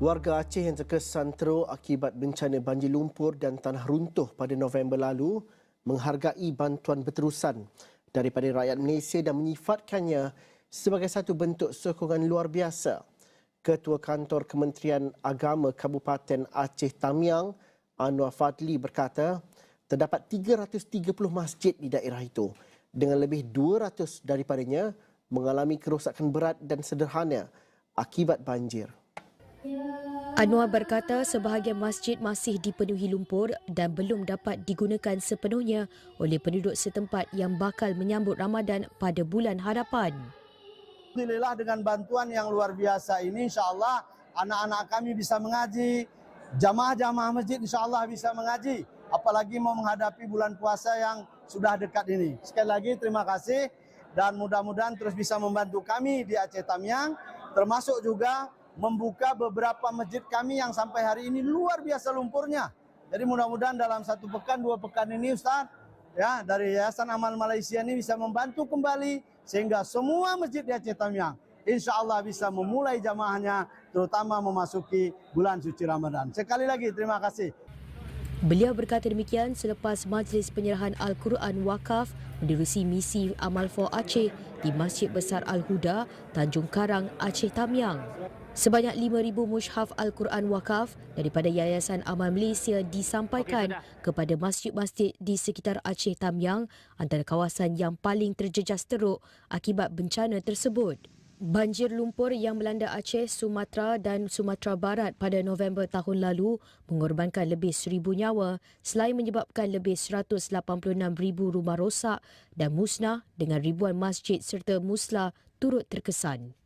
Warga Aceh yang terkesan teruk akibat bencana banjir lumpur dan tanah runtuh pada November lalu menghargai bantuan berterusan daripada rakyat Malaysia dan menyifatkannya sebagai satu bentuk sokongan luar biasa. Ketua Kantor Kementerian Agama Kabupaten Aceh Tamiang, Anwar Fadli berkata, terdapat 330 masjid di daerah itu dengan lebih 200 daripadanya mengalami kerosakan berat dan sederhana akibat banjir. Anwar berkata sebahagian masjid masih dipenuhi lumpur dan belum dapat digunakan sepenuhnya oleh penduduk setempat yang bakal menyambut Ramadan pada bulan hadapan. Alhamdulillah dengan bantuan yang luar biasa ini insya-Allah anak-anak kami bisa mengaji, jamaah-jamaah masjid insya-Allah bisa mengaji, apalagi mau menghadapi bulan puasa yang sudah dekat ini. Sekali lagi terima kasih dan mudah-mudahan terus bisa membantu kami di Aceh Tamiang, termasuk juga membuka beberapa masjid kami yang sampai hari ini luar biasa lumpurnya. Jadi mudah-mudahan dalam 1 pekan, 2 pekan ini Ustaz, ya dari Yayasan Amal Malaysia ini bisa membantu kembali sehingga semua masjid di Aceh Tamiang insya Allah bisa memulai jamaahnya terutama memasuki bulan suci Ramadan. Sekali lagi terima kasih. Beliau berkata demikian selepas Majlis Penyerahan Al-Quran Wakaf menerusi misi Amal for Aceh di Masjid Besar Al-Huda, Tanjung Karang, Aceh Tamiang. Sebanyak 5,000 mushaf Al-Quran Wakaf daripada Yayasan Amal Malaysia disampaikan kepada masjid-masjid di sekitar Aceh Tamiang antara kawasan yang paling terjejas teruk akibat bencana tersebut. Banjir lumpur yang melanda Aceh, Sumatera dan Sumatera Barat pada November tahun lalu mengorbankan lebih 1,000 nyawa selain menyebabkan lebih 186,000 rumah rosak dan musnah dengan ribuan masjid serta musla turut terkesan.